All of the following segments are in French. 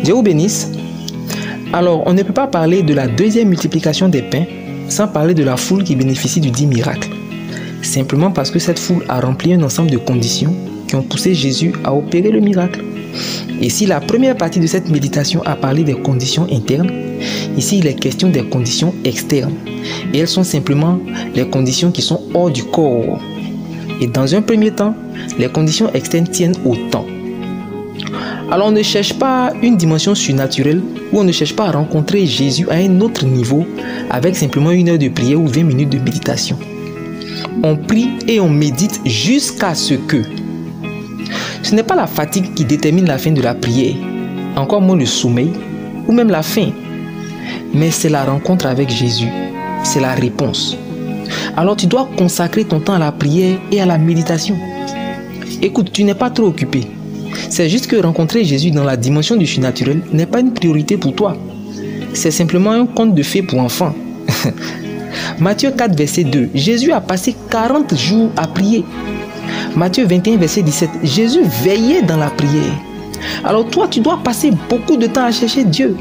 Dieu vous bénisse. Alors, on ne peut pas parler de la deuxième multiplication des pains sans parler de la foule qui bénéficie du dit miracle. Simplement parce que cette foule a rempli un ensemble de conditions qui ont poussé Jésus à opérer le miracle. Et si la première partie de cette méditation a parlé des conditions internes, ici il est question des conditions externes. Et elles sont simplement les conditions qui sont hors du corps. Et dans un premier temps, les conditions externes tiennent au temps. Alors on ne cherche pas une dimension surnaturelle ou on ne cherche pas à rencontrer Jésus à un autre niveau avec simplement 1 heure de prière ou 20 minutes de méditation. On prie et on médite jusqu'à ce que. Ce n'est pas la fatigue qui détermine la fin de la prière, encore moins le sommeil ou même la faim, mais c'est la rencontre avec Jésus, c'est la réponse. Alors tu dois consacrer ton temps à la prière et à la méditation. Écoute, tu n'es pas trop occupé. C'est juste que rencontrer Jésus dans la dimension du surnaturel n'est pas une priorité pour toi. C'est simplement un conte de fées pour enfants. Matthieu 4, verset 2. Jésus a passé 40 jours à prier. Matthieu 21, verset 17. Jésus veillait dans la prière. Alors toi, tu dois passer beaucoup de temps à chercher Dieu.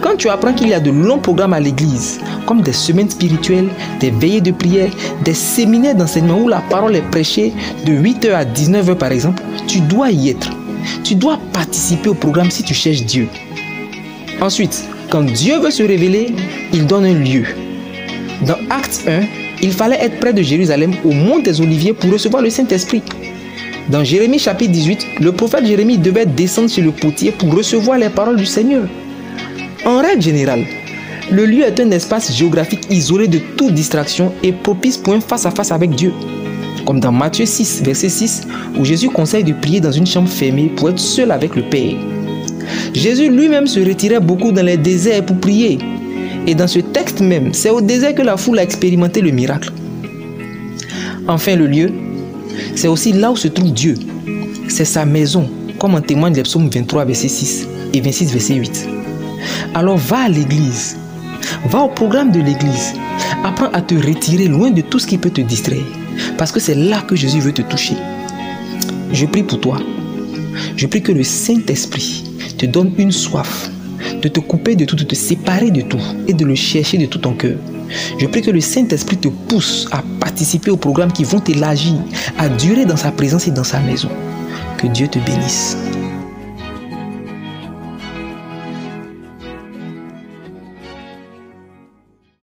Quand tu apprends qu'il y a de longs programmes à l'église, comme des semaines spirituelles, des veillées de prière, des séminaires d'enseignement où la parole est prêchée de 8h à 19h par exemple, tu dois y être. Tu dois participer au programme si tu cherches Dieu. Ensuite, quand Dieu veut se révéler, il donne un lieu. Dans Acte 1, il fallait être près de Jérusalem au mont des Oliviers pour recevoir le Saint-Esprit. Dans Jérémie chapitre 18, le prophète Jérémie devait descendre sur le potier pour recevoir les paroles du Seigneur. En règle générale, le lieu est un espace géographique isolé de toute distraction et propice pour un face-à-face avec Dieu. Comme dans Matthieu 6, verset 6, où Jésus conseille de prier dans une chambre fermée pour être seul avec le Père. Jésus lui-même se retirait beaucoup dans les déserts pour prier. Et dans ce texte même, c'est au désert que la foule a expérimenté le miracle. Enfin, le lieu, c'est aussi là où se trouve Dieu. C'est sa maison, comme en témoigne les psaumes 23, verset 6 et 26, verset 8. Alors va à l'église, va au programme de l'église, apprends à te retirer loin de tout ce qui peut te distraire, parce que c'est là que Jésus veut te toucher. Je prie pour toi. Je prie que le Saint-Esprit te donne une soif de te couper de tout, de te séparer de tout et de le chercher de tout ton cœur. Je prie que le Saint-Esprit te pousse à participer aux programmes qui vont t'élargir, à durer dans sa présence et dans sa maison. Que Dieu te bénisse.